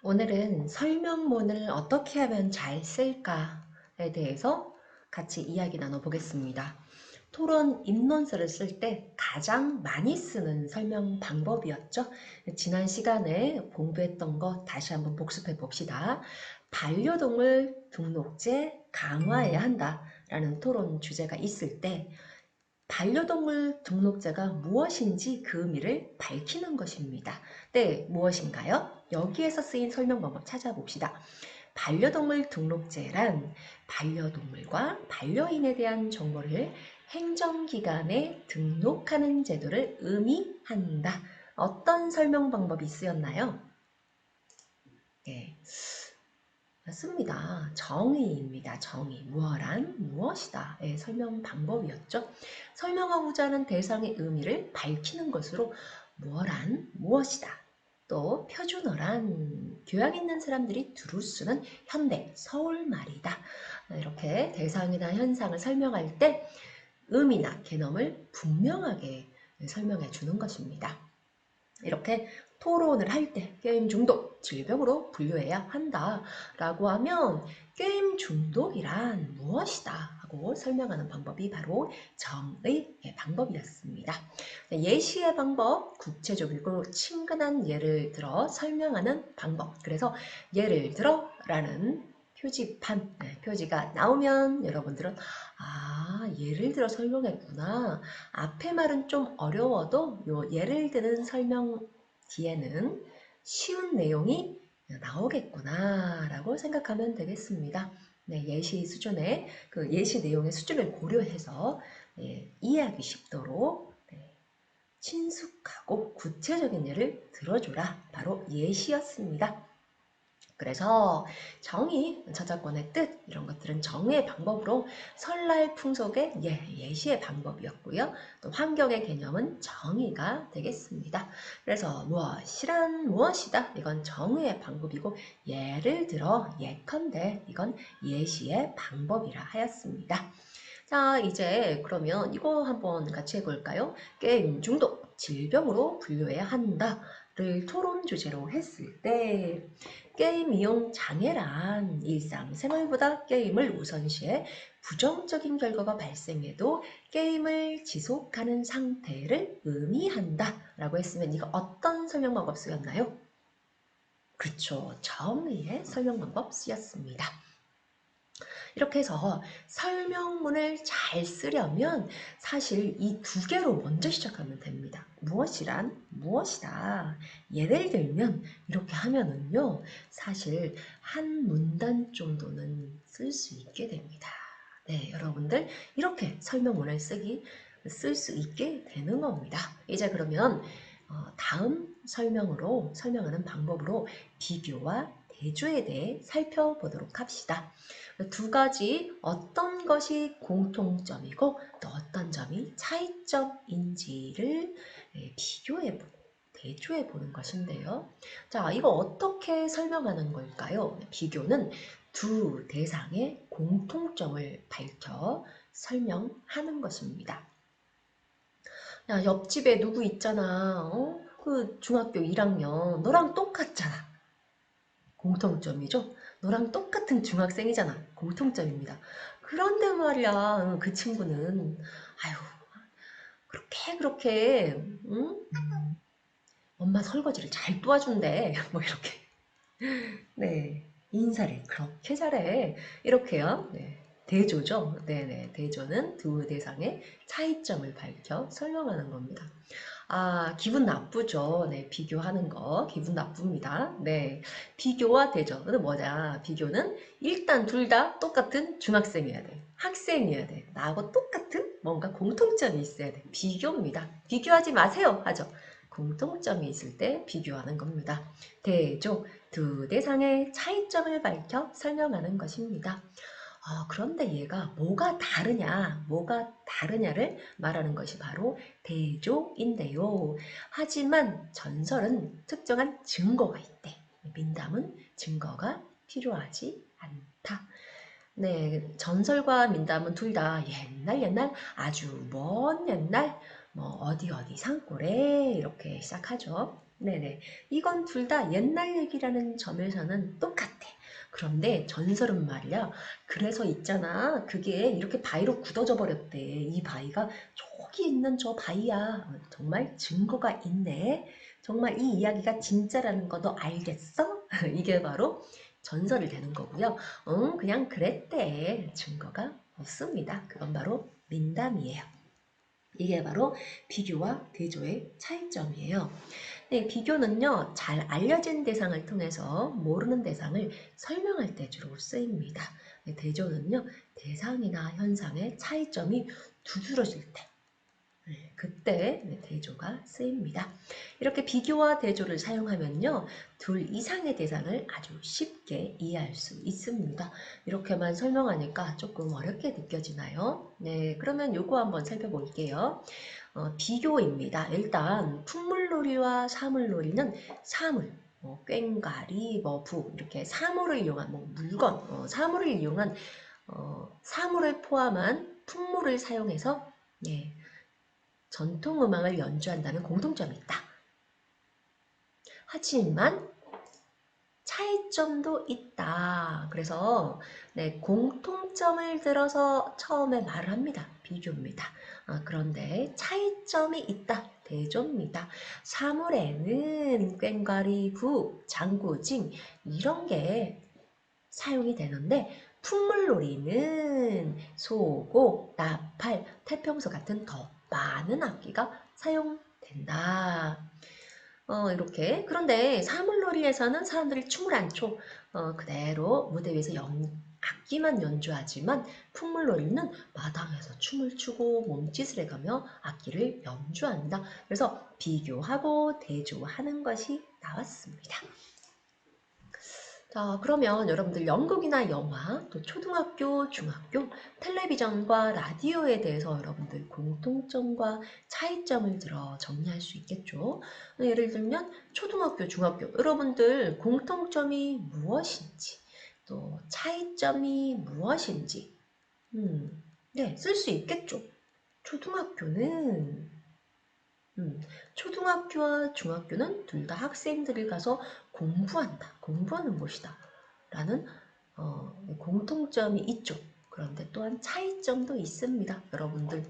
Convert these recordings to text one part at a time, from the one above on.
오늘은 설명문을 어떻게 하면 잘 쓸까에 대해서 같이 이야기 나눠보겠습니다. 토론 입론서를 쓸 때 가장 많이 쓰는 설명 방법이었죠. 지난 시간에 공부했던 거 다시 한번 복습해 봅시다. 반려동물 등록제 강화해야 한다라는 토론 주제가 있을 때 반려동물 등록제가 무엇인지 그 의미를 밝히는 것입니다. 네, 무엇인가요? 여기에서 쓰인 설명 방법 찾아봅시다. 반려동물 등록제란 반려동물과 반려인에 대한 정보를 행정기관에 등록하는 제도를 의미한다. 어떤 설명 방법이 쓰였나요? 네, 맞습니다. 정의입니다. 정의. 무엇란 무엇이다. 의 설명 방법이었죠. 설명하고자 하는 대상의 의미를 밝히는 것으로 무엇란 무엇이다. 또 표준어란 교양 있는 사람들이 두루 쓰는 현대 서울말이다. 이렇게 대상이나 현상을 설명할 때 의미나 개념을 분명하게 설명해 주는 것입니다. 이렇게 토론을 할 때 게임 중독 질병으로 분류해야 한다 라고 하면 게임 중독이란 무엇이다 하고 설명하는 방법이 바로 정의 방법이었습니다. 예시의 방법, 구체적이고 친근한 예를 들어 설명하는 방법. 그래서 예를 들어 라는 표지판, 표지가 나오면 여러분들은 예를 들어 설명했구나. 앞에 말은 좀 어려워도 요 예를 드는 설명 뒤에는 쉬운 내용이 나오겠구나 라고 생각하면 되겠습니다. 네, 예시 수준의 그 예시 내용의 수준을 고려해서 이해하기 쉽도록 친숙하고 구체적인 예를 들어줘라. 바로 예시였습니다. 그래서 정의, 저작권의 뜻 이런 것들은 정의의 방법으로 설날 풍속의 예시의 방법이었고요. 또 환경의 개념은 정의가 되겠습니다. 그래서 무엇이란 무엇이다. 이건 정의의 방법이고 예를 들어 예컨대 이건 예시의 방법이라 하였습니다. 자, 이제 그러면 이거 한번 같이 해볼까요? 게임 중독, 질병으로 분류해야 한다를 토론 주제로 했을 때 게임 이용 장애란 일상생활보다 게임을 우선시해 부정적인 결과가 발생해도 게임을 지속하는 상태를 의미한다 라고 했으면 이거 어떤 설명 방법 쓰였나요? 그렇죠. 정의의 설명 방법 쓰였습니다. 이렇게 해서 설명문을 잘 쓰려면 사실 이 두 개로 먼저 시작하면 됩니다. 무엇이란 무엇이다. 예를 들면 이렇게 하면은요. 사실 한 문단 정도는 쓸 수 있게 됩니다. 네, 여러분들 이렇게 설명문을 쓸 수 있게 되는 겁니다. 이제 그러면 다음 설명하는 방법으로 비교와 대조에 대해 살펴보도록 합시다. 두 가지 어떤 것이 공통점이고 또 어떤 점이 차이점인지를 비교해보고 대조해 보는 것인데요. 자, 이거 어떻게 설명하는 걸까요? 비교는 두 대상의 공통점을 밝혀 설명하는 것입니다. 야, 옆집에 누구 있잖아. 그 중학교 1학년 너랑 똑같잖아. 공통점이죠. 너랑 똑같은 중학생이잖아. 공통점입니다. 그런데 말이야, 그 친구는 아유 그렇게 응? 엄마 설거지를 잘 도와준대. 뭐 이렇게 네 인사를 그렇게 잘해. 이렇게요. 네. 대조죠. 네네. 대조는 두 대상의 차이점을 밝혀 설명하는 겁니다. 기분 나쁘죠. 네, 비교하는 거 기분 나쁩니다. 네, 비교와 대조. 근데 뭐냐? 비교는 일단 둘 다 똑같은 중학생이어야 돼. 학생이어야 돼. 나하고 똑같은 뭔가 공통점이 있어야 돼. 비교입니다. 비교하지 마세요. 하죠. 공통점이 있을 때 비교하는 겁니다. 대조, 두 대상의 차이점을 밝혀 설명하는 것입니다. 그런데 얘가 뭐가 다르냐를 말하는 것이 바로 대조인데요. 하지만 전설은 특정한 증거가 있대. 민담은 증거가 필요하지 않다. 네, 전설과 민담은 둘 다 옛날 아주 먼 옛날 어디 산골에 이렇게 시작하죠. 네네. 이건 둘 다 옛날 얘기라는 점에서는 똑같아. 그런데 전설은 말이야. 그래서 있잖아. 그게 이렇게 바위로 굳어져 버렸대. 이 바위가 저기 있는 저 바위야. 정말 증거가 있네. 정말 이 이야기가 진짜라는 거 너 알겠어? 이게 바로 전설이 되는 거고요. 응, 그냥 그랬대. 증거가 없습니다. 그건 바로 민담이에요. 이게 바로 비교와 대조의 차이점이에요. 네, 비교는요, 잘 알려진 대상을 통해서 모르는 대상을 설명할 때 주로 쓰입니다. 네, 대조는요, 대상이나 현상의 차이점이 두드러질 때, 네, 그때 대조가 쓰입니다. 이렇게 비교와 대조를 사용하면요, 둘 이상의 대상을 아주 쉽게 이해할 수 있습니다. 이렇게만 설명하니까 조금 어렵게 느껴지나요? 네, 그러면 요거 한번 살펴볼게요. 비교입니다. 일단 풍물놀이와 사물놀이는 사물, 꽹과리, 부 이렇게 사물을 이용한 물건, 사물을 이용한 사물을 포함한 풍물을 사용해서 예, 전통 음악을 연주한다는 공통점이 있다. 하지만 차이점도 있다. 그래서 네, 공통점을 들어서 처음에 말을 합니다. 비교입니다. 그런데 차이점이 있다. 대조입니다. 사물에는 꽹과리, 부, 장구징 이런 게 사용이 되는데 풍물놀이는 소고, 나팔, 태평소 같은 더 많은 악기가 사용된다. 이렇게. 그런데 사물놀이에서는 사람들이 춤을 안 춰. 그대로 무대 위에서 악기만 연주하지만 풍물놀이는 마당에서 춤을 추고 몸짓을 해가며 악기를 연주한다. 그래서 비교하고 대조하는 것이 나왔습니다. 자, 그러면 여러분들 연극이나 영화, 또 초등학교, 중학교, 텔레비전과 라디오에 대해서 여러분들 공통점과 차이점을 들어 정리할 수 있겠죠. 예를 들면 초등학교, 중학교, 여러분들 공통점이 무엇인지, 또 차이점이 무엇인지, 네, 쓸 수 있겠죠. 초등학교는 초등학교와 중학교는 둘 다 학생들이 가서 공부한다. 공부하는 곳이다. 라는 공통점이 있죠. 그런데 또한 차이점도 있습니다. 여러분들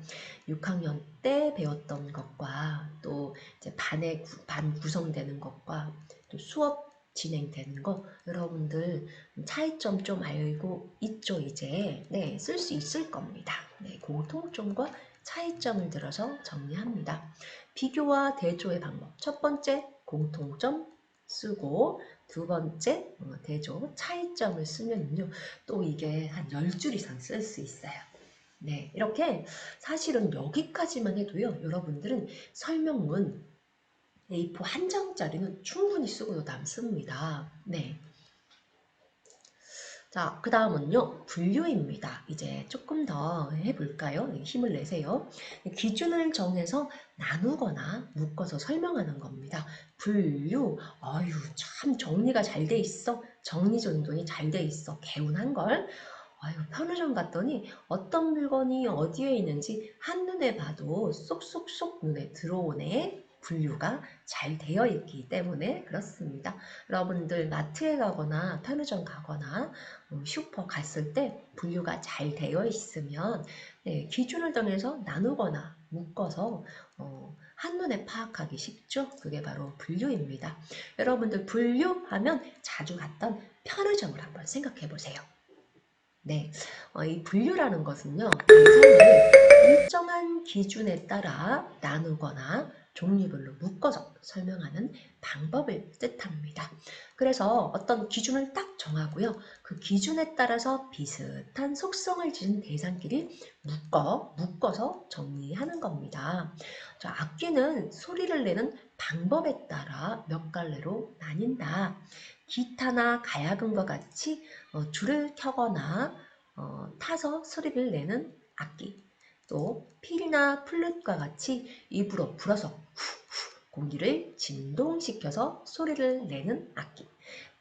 6학년 때 배웠던 것과 또 이제 반 구성되는 것과 또 수업 진행되는 거 여러분들 차이점 좀 알고 있죠, 이제. 네, 쓸 수 있을 겁니다. 네, 공통점과 차이점을 들어서 정리합니다. 비교와 대조의 방법. 첫 번째, 공통점 쓰고 두 번째, 대조, 차이점을 쓰면요. 또 이게 한 10줄 이상 쓸 수 있어요. 네, 이렇게 사실은 여기까지만 해도요. 여러분들은 설명문 A4 한 장짜리는 충분히 쓰고도 남습니다. 네. 자, 그 다음은요, 분류입니다. 이제 조금 더 해볼까요? 힘을 내세요. 기준을 정해서 나누거나 묶어서 설명하는 겁니다. 분류, 아유, 참 정리가 잘 돼 있어. 정리전돈이 잘 돼 있어. 개운한걸. 아유, 편의점 갔더니 어떤 물건이 어디에 있는지 한눈에 봐도 쏙쏙쏙 눈에 들어오네. 분류가 잘 되어 있기 때문에 그렇습니다. 여러분들 마트에 가거나 편의점 가거나 슈퍼 갔을 때 분류가 잘 되어 있으면 네, 기준을 정해서 나누거나 묶어서 한눈에 파악하기 쉽죠? 그게 바로 분류입니다. 여러분들 분류하면 자주 갔던 편의점을 한번 생각해 보세요. 네, 이 분류라는 것은요, 대상을 일정한 기준에 따라 나누거나 종류별로 묶어서 설명하는 방법을 뜻합니다. 그래서 어떤 기준을 딱 정하고요, 그 기준에 따라서 비슷한 속성을 지닌 대상끼리 묶어서 정리하는 겁니다. 자, 악기는 소리를 내는 방법에 따라 몇 갈래로 나뉜다. 기타나 가야금과 같이 줄을 켜거나 타서 소리를 내는 악기, 또 필이나 플룻과 같이 입으로 불어서 공기를 진동시켜서 소리를 내는 악기,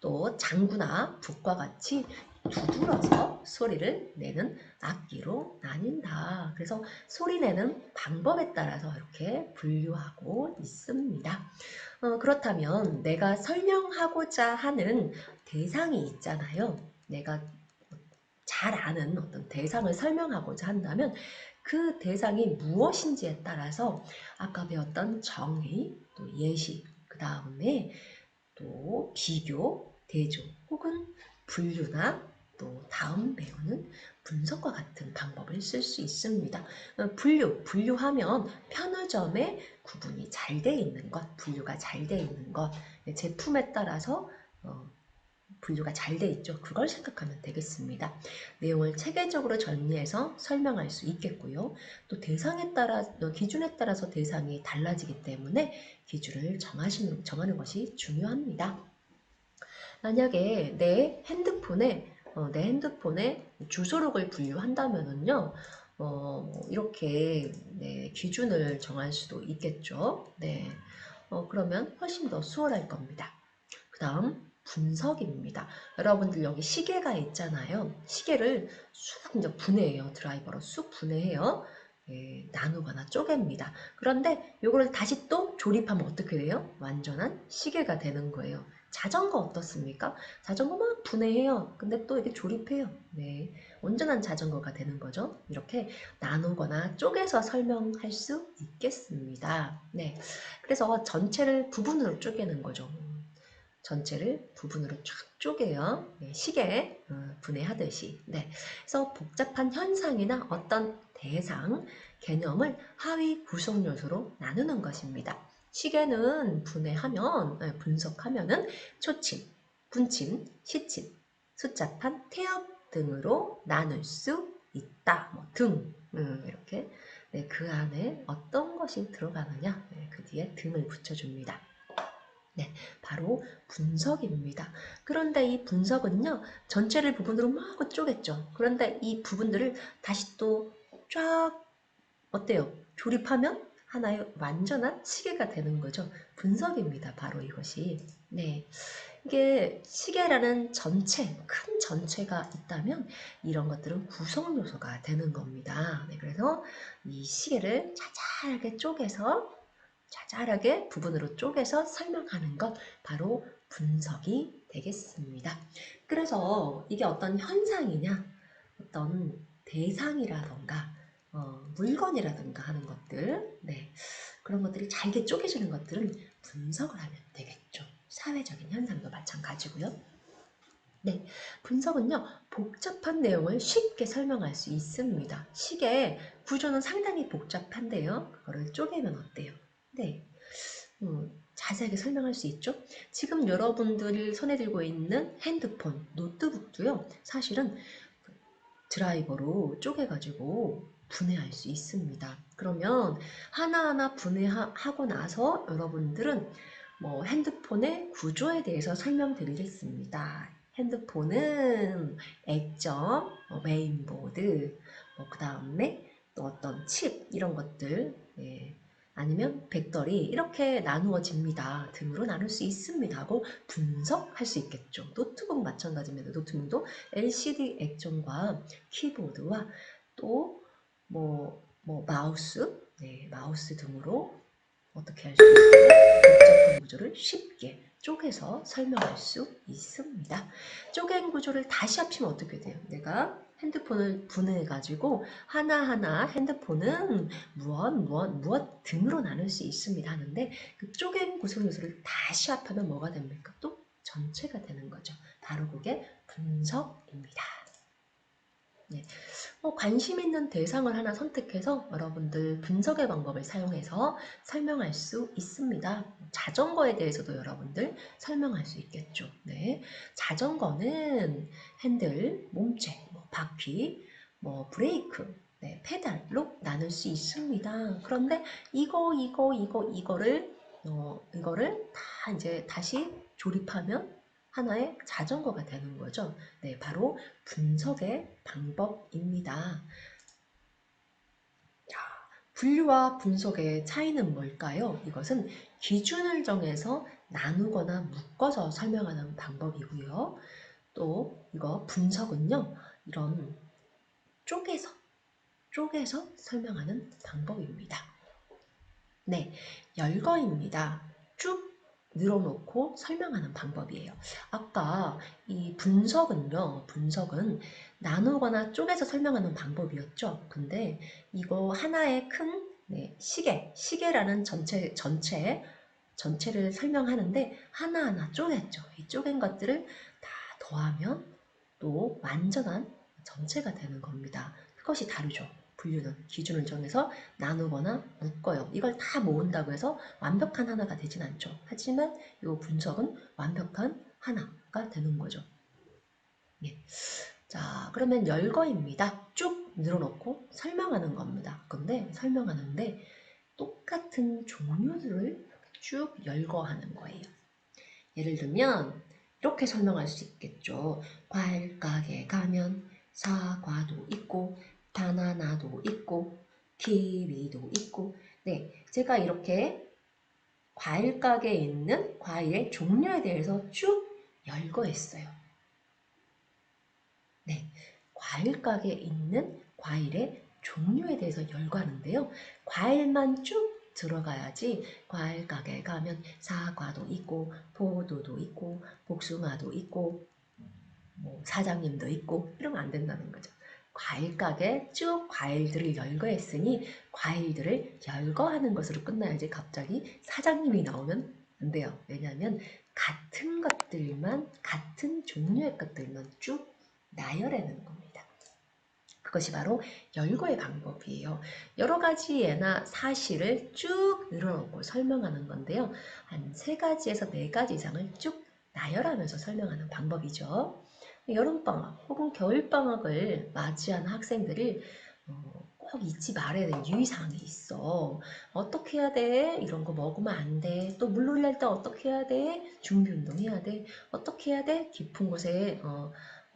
또 장구나 북과 같이 두드러서 소리를 내는 악기로 나뉜다. 그래서 소리 내는 방법에 따라서 이렇게 분류하고 있습니다. 그렇다면 내가 설명하고자 하는 대상이 있잖아요. 내가 잘 아는 어떤 대상을 설명하고자 한다면 그 대상이 무엇인지에 따라서 아까 배웠던 정의, 또 예시, 그 다음에 또 비교, 대조 혹은 분류나 또 다음 배우는 분석과 같은 방법을 쓸 수 있습니다. 분류하면 편의점에 구분이 잘 돼 있는 것, 분류가 잘 돼 있는 것, 제품에 따라서 분류가 잘 돼 있죠. 그걸 생각하면 되겠습니다. 내용을 체계적으로 정리해서 설명할 수 있겠고요. 또 대상에 따라, 기준에 따라서 대상이 달라지기 때문에 기준을 정하는 것이 중요합니다. 만약에 내 핸드폰에 주소록을 분류한다면은요, 이렇게 네, 기준을 정할 수도 있겠죠. 네, 그러면 훨씬 더 수월할 겁니다. 그 다음 분석입니다. 여러분들 여기 시계가 있잖아요. 시계를 쑥 이제 분해해요. 드라이버로 쑥 분해해요. 예, 나누거나 쪼갭니다. 그런데 이거를 다시 또 조립하면 어떻게 돼요? 완전한 시계가 되는 거예요. 자전거 어떻습니까? 자전거 막 분해해요. 근데 또 이렇게 조립해요. 네, 온전한 자전거가 되는 거죠. 이렇게 나누거나 쪼개서 설명할 수 있겠습니다. 네, 그래서 전체를 부분으로 쪼개는 거죠. 전체를 부분으로 쫙 쪼개요. 네, 시계 분해하듯이. 네. 그래서 복잡한 현상이나 어떤 대상, 개념을 하위 구성 요소로 나누는 것입니다. 시계는 분석하면은 초침, 분침, 시침, 숫자판, 태엽 등으로 나눌 수 있다. 뭐 등, 이렇게. 네, 그 안에 어떤 것이 들어가느냐, 네, 그 뒤에 등을 붙여줍니다. 네, 바로 분석입니다. 그런데 이 분석은요, 전체를 부분으로 막 쪼갰죠. 그런데 이 부분들을 다시 또 쫙, 어때요? 조립하면 하나의 완전한 시계가 되는 거죠. 분석입니다. 바로 이것이. 네. 이게 시계라는 전체, 큰 전체가 있다면 이런 것들은 구성 요소가 되는 겁니다. 네, 그래서 이 시계를 자잘하게 부분으로 쪼개서 설명하는 것, 바로 분석이 되겠습니다. 그래서 이게 어떤 현상이냐, 어떤 대상이라던가 물건이라든가 하는 것들, 네, 그런 것들이 잘게 쪼개지는 것들은 분석을 하면 되겠죠. 사회적인 현상도 마찬가지고요. 네, 분석은요, 복잡한 내용을 쉽게 설명할 수 있습니다. 시계 구조는 상당히 복잡한데요. 그거를 쪼개면 어때요? 네, 자세하게 설명할 수 있죠. 지금 여러분들이 손에 들고 있는 핸드폰, 노트북도요. 사실은 드라이버로 쪼개가지고 분해할 수 있습니다. 그러면 하나하나 분해하고 나서 여러분들은 뭐 핸드폰의 구조에 대해서 설명드리겠습니다. 핸드폰은 액정, 메인보드, 그 다음에 또 어떤 칩 이런 것들, 예, 아니면 배터리 이렇게 나누어집니다. 등으로 나눌 수 있습니다 하고 분석할 수 있겠죠. 노트북 마찬가지입니다. 노트북도 LCD 액정과 키보드와 또 마우스, 네, 마우스 등으로 어떻게 할 수 있어요? 복잡한 구조를 쉽게 쪼개서 설명할 수 있습니다. 쪼갠 구조를 다시 합치면 어떻게 돼요? 내가 핸드폰을 분해해가지고 하나하나 핸드폰은 무엇 등으로 나눌 수 있습니다 하는데 그 쪼갠 구성 요소를 다시 합하면 뭐가 됩니까? 또 전체가 되는 거죠. 바로 그게 분석입니다. 네. 관심 있는 대상을 하나 선택해서 여러분들 분석의 방법을 사용해서 설명할 수 있습니다. 자전거에 대해서도 여러분들 설명할 수 있겠죠. 네. 자전거는 핸들, 몸체, 바퀴, 브레이크, 네, 페달로 나눌 수 있습니다. 그런데 이거를 다 이제 다시 조립하면 하나의 자전거가 되는 거죠. 네, 바로 분석의 방법입니다. 분류와 분석의 차이는 뭘까요? 이것은 기준을 정해서 나누거나 묶어서 설명하는 방법이고요. 또 이거 분석은요. 이런 쪼개서 설명하는 방법입니다. 네, 열거입니다. 쭉 늘어놓고 설명하는 방법이에요. 아까 이 분석은 나누거나 쪼개서 설명하는 방법이었죠. 근데 이거 하나의 큰 시계라는 전체를 설명하는데 하나하나 쪼갰죠. 이 쪼갠 것들을 다 더하면 또 완전한 전체가 되는 겁니다. 그것이 다르죠. 분류는 기준을 정해서 나누거나 묶어요. 이걸 다 모은다고 해서 완벽한 하나가 되진 않죠. 하지만 이 분석은 완벽한 하나가 되는 거죠. 예. 자, 그러면 열거입니다. 쭉 늘어놓고 설명하는 겁니다. 근데 설명하는데 똑같은 종류들을 쭉 열거하는 거예요. 예를 들면 이렇게 설명할 수 있겠죠. 과일 가게 가면 사과도 있고 바나나도 있고 키위도 있고. 네, 제가 이렇게 과일 가게에 있는 과일의 종류에 대해서 쭉 열거했어요. 네, 과일 가게에 있는 과일의 종류에 대해서 열거하는데요. 과일만 쭉 들어가야지 과일 가게에 가면 사과도 있고 포도도 있고 복숭아도 있고 뭐 사장님도 있고 이러면 안 된다는 거죠. 과일 가게 쭉 과일들을 열거했으니 과일들을 열거하는 것으로 끝나야지 갑자기 사장님이 나오면 안 돼요. 왜냐하면 같은 종류의 것들만 쭉 나열해내는 겁니다. 그것이 바로 열거의 방법이에요. 여러 가지 예나 사실을 쭉 늘어놓고 설명하는 건데요. 한 3가지에서 4가지 이상을 쭉 나열하면서 설명하는 방법이죠. 여름방학 혹은 겨울방학을 맞이한 학생들이 꼭 잊지 말아야 될 유의사항이 있어. 어떻게 해야 돼? 이런 거 먹으면 안 돼. 또 물놀이 할 때 어떻게 해야 돼? 준비운동 해야 돼. 어떻게 해야 돼? 깊은 곳에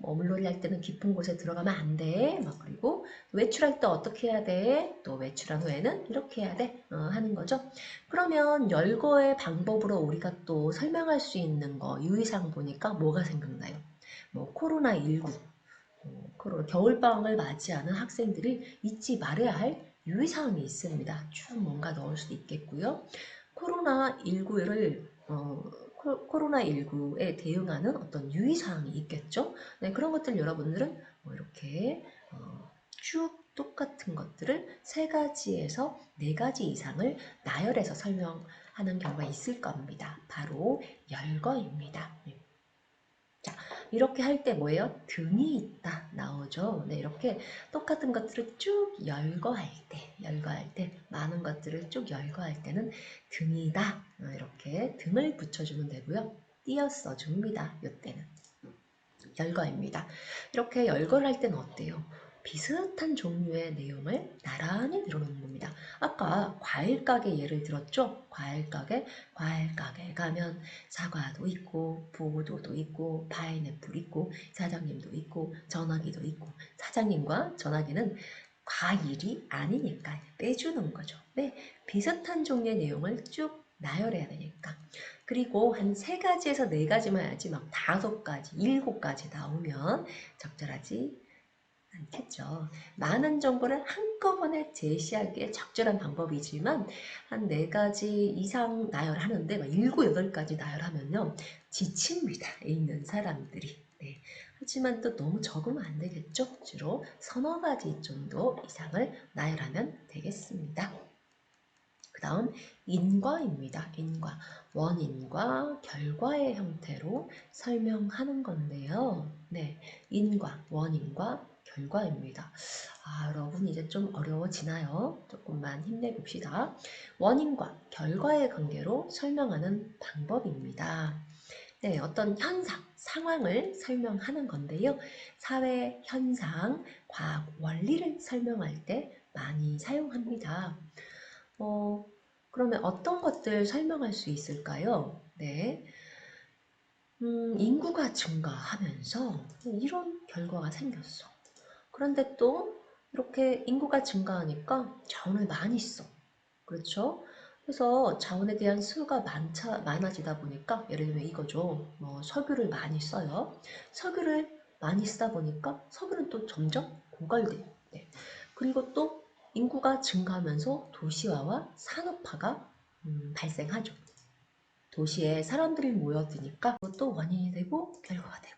뭐 물놀이 할 때는 깊은 곳에 들어가면 안 돼. 막 그리고 외출할 때 어떻게 해야 돼? 또 외출한 후에는 이렇게 해야 돼. 하는 거죠. 그러면 열거의 방법으로 우리가 또 설명할 수 있는 거 유의사항 보니까 뭐가 생각나요? 뭐 코로나19, 겨울방학을 맞이하는 학생들이 잊지 말아야 할 유의사항이 있습니다. 쭉 뭔가 넣을 수도 있겠고요. 코로나19를 코로나19에 대응하는 어떤 유의사항이 있겠죠. 네, 그런 것들 여러분들은 뭐 이렇게 쭉 똑같은 것들을 3가지에서 4가지 이상을 나열해서 설명하는 경우가 있을 겁니다. 바로 열거입니다. 자, 이렇게 할 때 뭐예요? 등이 있다 나오죠. 네, 이렇게 똑같은 것들을 쭉 열거할 때, 많은 것들을 쭉 열거할 때는 등이다. 이렇게 등을 붙여주면 되고요. 띄어 써줍니다. 이때는 열거입니다. 이렇게 열거를 할 때는 어때요? 비슷한 종류의 내용을 나란히 늘어놓는 겁니다. 아까 과일 가게 예를 들었죠? 과일 가게 가면 사과도 있고 포도도 있고 파인애플 있고 사장님도 있고 전화기도 있고. 사장님과 전화기는 과일이 아니니까 빼주는 거죠. 네, 비슷한 종류의 내용을 쭉 나열해야 되니까. 그리고 한 3가지에서 4가지만 해야지 막 5가지, 7가지 나오면 적절하지 않겠죠. 많은 정보를 한꺼번에 제시하기에 적절한 방법이지만 한 4가지 이상 나열하는데 막 7, 8가지 나열하면요. 지칩니다. 있는 사람들이. 네. 하지만 또 너무 적으면 안 되겠죠. 주로 서너 가지 정도 이상을 나열하면 되겠습니다. 그 다음 인과입니다. 인과. 원인과 결과의 형태로 설명하는 건데요. 네, 인과, 원인과 결과입니다. 여러분 이제 좀 어려워지나요? 조금만 힘내봅시다. 원인과 결과의 관계로 설명하는 방법입니다. 네, 어떤 현상, 상황을 설명하는 건데요. 사회 현상, 과학 원리를 설명할 때 많이 사용합니다. 그러면 어떤 것들 설명할 수 있을까요? 네. 인구가 증가하면서 이런 결과가 생겼어. 그런데 또 이렇게 인구가 증가하니까 자원을 많이 써. 그렇죠? 그래서 자원에 대한 수요가 많아지다 보니까 예를 들면 이거죠. 뭐 석유를 많이 써요. 석유를 많이 쓰다 보니까 석유는 또 점점 고갈돼요. 네. 그리고 또 인구가 증가하면서 도시화와 산업화가 발생하죠. 도시에 사람들이 모여드니까 그것도 원인이 되고 결과가 되고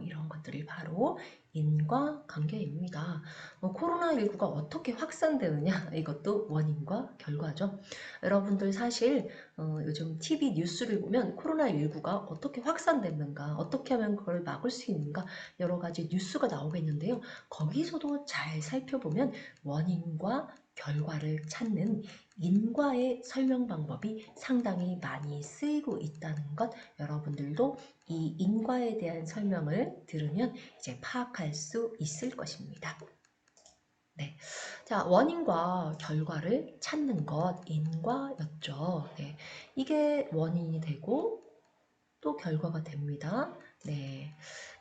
이런 것들이 바로 인과관계입니다. 코로나19가 어떻게 확산되느냐 이것도 원인과 결과죠. 여러분들 사실 요즘 TV 뉴스를 보면 코로나19가 어떻게 확산됐는가 어떻게 하면 그걸 막을 수 있는가 여러 가지 뉴스가 나오겠는데요. 거기서도 잘 살펴보면 원인과 결과를 찾는 인과의 설명 방법이 상당히 많이 쓰이고 있다는 것 여러분들도 이 인과에 대한 설명을 들으면 이제 파악할 수 있을 것입니다. 네. 자, 원인과 결과를 찾는 것, 인과였죠. 네. 이게 원인이 되고 또 결과가 됩니다. 네.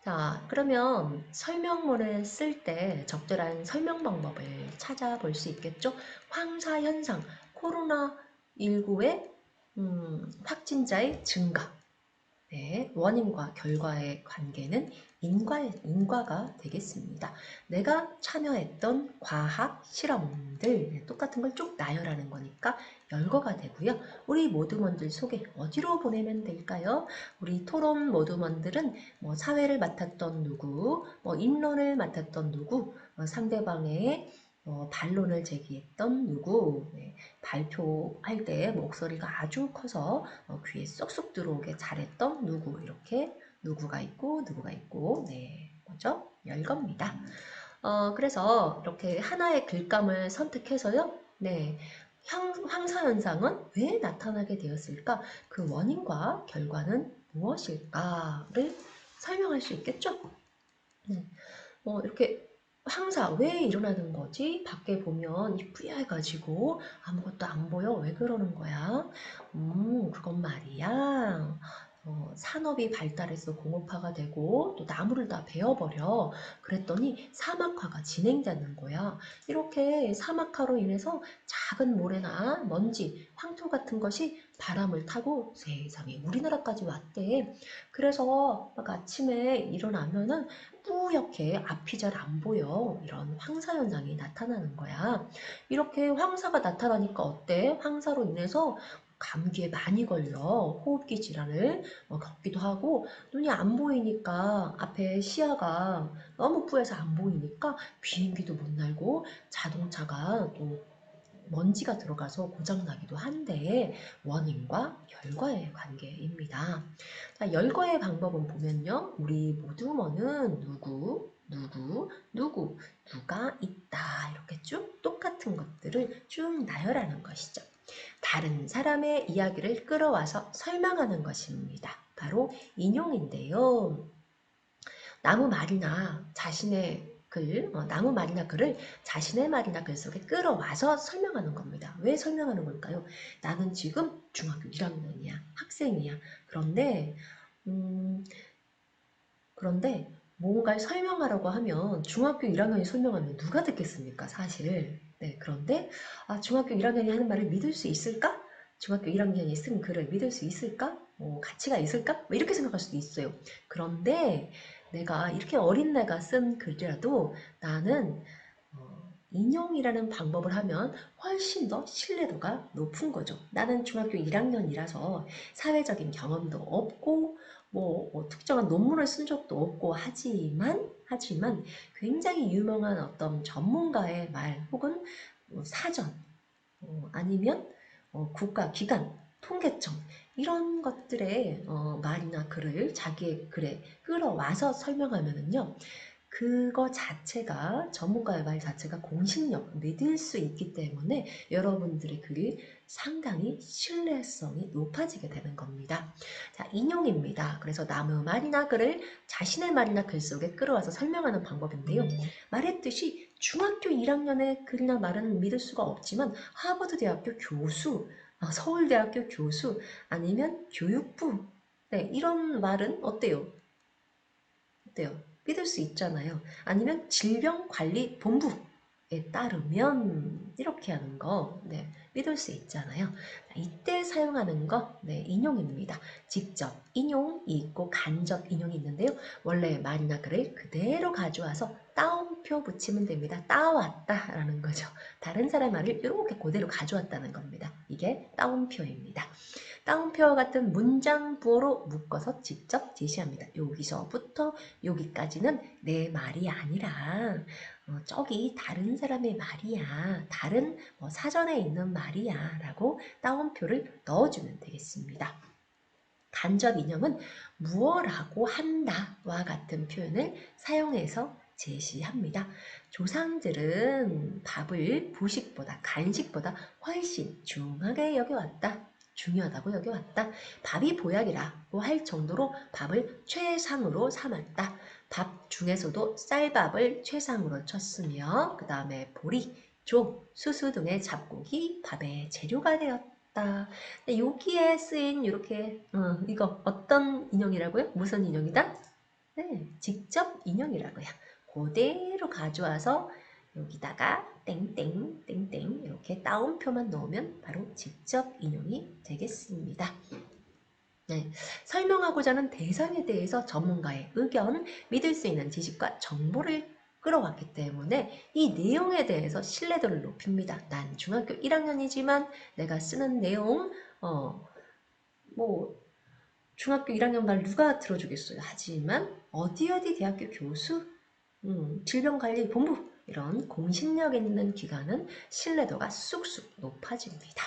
자, 그러면 설명문을 쓸 때 적절한 설명 방법을 찾아볼 수 있겠죠? 황사현상, 코로나19의 확진자의 증가. 네, 원인과 결과의 관계는 인과가 되겠습니다. 내가 참여했던 과학 실험들 네, 똑같은 걸 쭉 나열하는 거니까 열거가 되고요. 우리 모두먼들 소개 어디로 보내면 될까요? 우리 토론 모두먼들은 뭐 사회를 맡았던 누구, 뭐 인론을 맡았던 누구, 상대방의 반론을 제기했던 누구, 네, 발표할 때 목소리가 아주 커서 귀에 쏙쏙 들어오게 잘했던 누구 이렇게 누구가 있고 네 뭐죠? 열겁니다. 그래서 이렇게 하나의 글감을 선택해서요. 네. 황사현상은 왜 나타나게 되었을까? 그 원인과 결과는 무엇일까를 설명할 수 있겠죠? 네. 이렇게 황사 왜 일어나는 거지? 밖에 보면 이 뿌여가지고 아무것도 안 보여. 왜 그러는 거야? 그건 말이야. 산업이 발달해서 공업화가 되고 또 나무를 다 베어버려. 그랬더니 사막화가 진행되는 거야. 이렇게 사막화로 인해서 작은 모래나 먼지, 황토 같은 것이 바람을 타고 세상에 우리나라까지 왔대. 그래서 막 아침에 일어나면은 뿌옇게 앞이 잘 안 보여. 이런 황사 현상이 나타나는 거야. 이렇게 황사가 나타나니까 어때? 황사로 인해서 감기에 많이 걸려. 호흡기 질환을 겪기도 하고 눈이 안 보이니까 앞에 시야가 너무 뿌여서 안 보이니까 비행기도 못 날고 자동차가 또 먼지가 들어가서 고장나기도 한데 원인과 결과의 관계입니다. 자, 열거의 방법은 보면요. 우리 모두머는 누가 있다 이렇게 쭉 똑같은 것들을 쭉 나열하는 것이죠. 다른 사람의 이야기를 끌어와서 설명하는 것입니다. 바로 인용인데요. 나무 말이나 자신의 나무 말이나 글을 자신의 말이나 글 속에 끌어와서 설명하는 겁니다. 왜 설명하는 걸까요? 나는 지금 중학교 1학년이야. 학생이야. 음, 그런데 뭔가를 설명하라고 하면 중학교 1학년이 설명하면 누가 듣겠습니까? 사실. 네, 그런데 중학교 1학년이 하는 말을 믿을 수 있을까? 중학교 1학년이 쓴 글을 믿을 수 있을까? 가치가 있을까? 뭐 이렇게 생각할 수도 있어요. 그런데 내가 이렇게 어린 내가 쓴 글이라도 나는 인용이라는 방법을 하면 훨씬 더 신뢰도가 높은 거죠. 나는 중학교 1학년이라서 사회적인 경험도 없고 특정한 논문을 쓴 적도 없고 하지만 굉장히 유명한 어떤 전문가의 말 혹은 사전 아니면 국가기관 통계청 이런 것들의 말이나 글을 자기의 글에 끌어와서 설명하면은요. 그거 자체가 전문가의 말 자체가 공신력, 믿을 수 있기 때문에 여러분들의 글이 상당히 신뢰성이 높아지게 되는 겁니다. 자, 인용입니다. 그래서 남의 말이나 글을 자신의 말이나 글 속에 끌어와서 설명하는 방법인데요. 말했듯이 중학교 1학년의 글이나 말은 믿을 수가 없지만 하버드 대학교 교수, 서울대학교 교수 아니면 교육부 네, 이런 말은 어때요? 어때요? 믿을 수 있잖아요. 아니면 질병관리본부 따르면 이렇게 하는 거 믿을 수 있잖아요. 자, 이때 사용하는 거 인용입니다. 직접 인용이 있고 간접 인용이 있는데요. 원래 말이나 글을 그대로 가져와서 따옴표 붙이면 됩니다. 따왔다 라는 거죠. 다른 사람 말을 이렇게 그대로 가져왔다는 겁니다. 이게 따옴표입니다. 따옴표와 같은 문장 부호로 묶어서 직접 제시합니다. 여기서부터 여기까지는 내 말이 아니라 저기 다른 사람의 말이야. 다른 사전에 있는 말이야. 라고 따옴표를 넣어주면 되겠습니다. 간접 인형은 무엇라고 한다와 같은 표현을 사용해서 제시합니다. 조상들은 밥을 부식보다 간식보다 훨씬 중하게 여겨왔다. 중요하다고 여겨왔다. 밥이 보약이라고 할 정도로 밥을 최상으로 삼았다. 밥 중에서도 쌀밥을 최상으로 쳤으며 그 다음에 보리, 조, 수수 등의 잡곡이 밥의 재료가 되었다. 여기에 쓰인 이렇게 이거 어떤 인형이라고요? 무슨 인형이다? 네, 직접 인형이라고요. 그대로 가져와서 여기다가 땡땡 땡땡 이렇게 따옴표만 넣으면 바로 직접 인용이 되겠습니다. 네, 설명하고자 하는 대상에 대해서 전문가의 의견, 믿을 수 있는 지식과 정보를 끌어왔기 때문에 이 내용에 대해서 신뢰도를 높입니다. 난 중학교 1학년이지만 내가 쓰는 내용 뭐 중학교 1학년 말 누가 들어주겠어요. 하지만 어디 대학교 교수, 질병관리본부 이런 공신력 있는 기관은 신뢰도가 쑥쑥 높아집니다.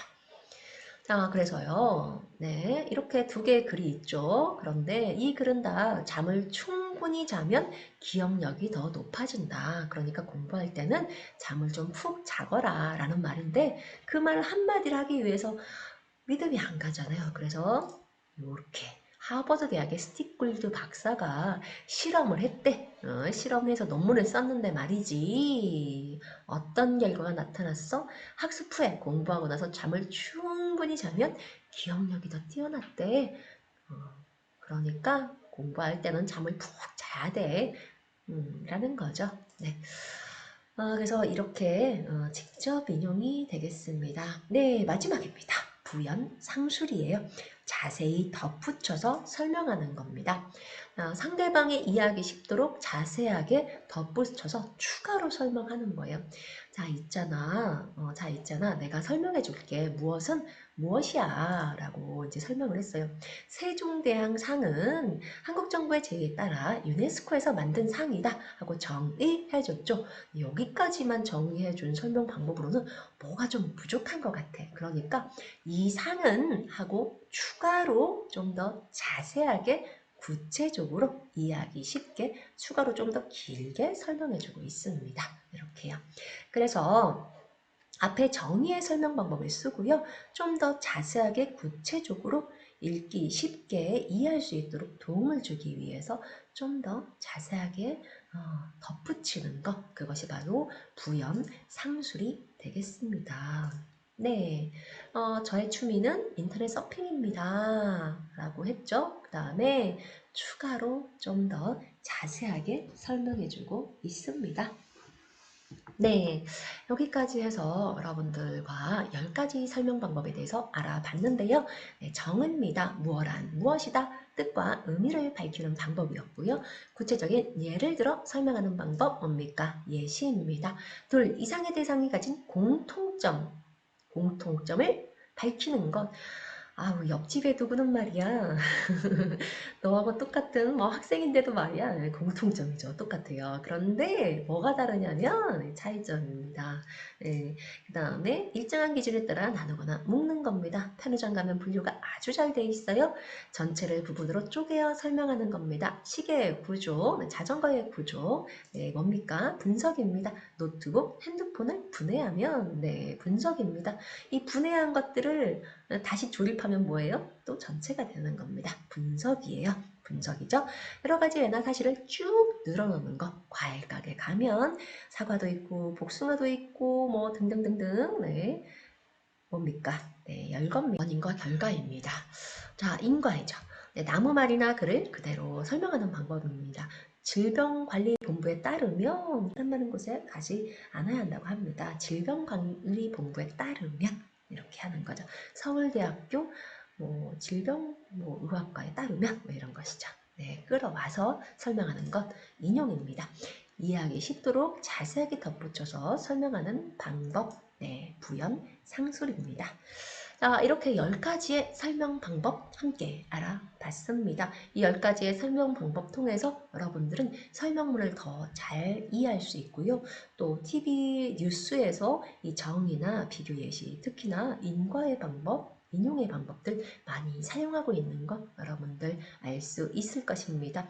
자, 그래서요. 네, 이렇게 두 개의 글이 있죠. 그런데 이 글은 다 잠을 충분히 자면 기억력이 더 높아진다. 그러니까 공부할 때는 잠을 좀 푹 자거라 라는 말인데 그 말 한마디를 하기 위해서 믿음이 안 가잖아요. 그래서 이렇게 하버드 대학의 스틱 굴드 박사가 실험을 했대. 실험해서 논문을 썼는데 말이지. 어떤 결과가 나타났어? 학습 후에 공부하고 나서 잠을 충분히 자면 기억력이 더 뛰어났대. 그러니까 공부할 때는 잠을 푹 자야 돼. 라는 거죠. 네. 그래서 이렇게 직접 인용이 되겠습니다. 네, 마지막입니다. 부연 상술이에요. 자세히 덧붙여서 설명하는 겁니다. 상대방의 이해하기 쉽도록 자세하게 덧붙여서 추가로 설명하는 거예요. 자, 있잖아. 내가 설명해 줄게. 무엇은 무엇이야 라고 이제 설명을 했어요. 세종대왕 상은 한국 정부의 제의에 따라 유네스코에서 만든 상이다 하고 정의해 줬죠. 여기까지만 정의해 준 설명 방법으로는 뭐가 좀 부족한 것 같아. 그러니까 이 상은 하고 추가로 좀 더 자세하게 구체적으로 이해하기 쉽게 추가로 좀 더 길게 설명해 주고 있습니다. 이렇게요. 그래서 앞에 정의의 설명 방법을 쓰고요. 좀 더 자세하게 구체적으로 읽기 쉽게 이해할 수 있도록 도움을 주기 위해서 좀 더 자세하게 덧붙이는 것, 그것이 바로 부연 상술이 되겠습니다. 네, 저의 취미는 인터넷 서핑입니다. 라고 했죠. 그 다음에 추가로 좀 더 자세하게 설명해주고 있습니다. 네, 여기까지 해서 여러분들과 10가지 설명 방법에 대해서 알아봤는데요. 네, 정의입니다. 무엇란 무엇이다 뜻과 의미를 밝히는 방법이었고요. 구체적인 예를 들어 설명하는 방법 뭡니까? 예시입니다. 둘 이상의 대상이 가진 공통점을 밝히는 것. 아우, 옆집에 누구는 말이야. 너하고 똑같은 학생인데도 말이야. 공통점이죠. 똑같아요. 그런데 뭐가 다르냐면 차이점입니다. 네, 그 다음에 일정한 기준에 따라 나누거나 묶는 겁니다. 편의점 가면 분류가 아주 잘 돼 있어요. 전체를 부분으로 쪼개어 설명하는 겁니다. 시계의 구조, 자전거의 구조, 뭡니까? 분석입니다. 노트북, 핸드폰을 분해하면 분석입니다. 이 분해한 것들을 다시 조립하면 뭐예요? 또 전체가 되는 겁니다. 분석이에요. 분석이죠. 여러 가지 예나 사실을 쭉 늘어놓는 거. 과일 가게 가면 사과도 있고 복숭아도 있고 뭐 등등등등. 네. 뭡니까? 네, 열겁니다. 원인과 결과입니다. 자, 인과이죠. 네, 나무 말이나 글을 그대로 설명하는 방법입니다. 질병관리본부에 따르면 한 많은 곳에 가지 않아야 한다고 합니다. 질병관리본부에 따르면 이렇게 하는 거죠. 서울대학교 질병의학과에 따르면 이런 것이죠. 네, 끌어와서 설명하는 것 인용입니다. 이해하기 쉽도록 자세하게 덧붙여서 설명하는 방법, 네, 부연 상술입니다. 자, 이렇게 10가지의 설명 방법 함께 알아봤습니다. 이 10가지의 설명 방법 통해서 여러분들은 설명문을 더 잘 이해할 수 있고요. 또 TV 뉴스에서 이 정의나 비교 예시, 특히나 인과의 방법, 인용의 방법들 많이 사용하고 있는 거 여러분들 알 수 있을 것입니다.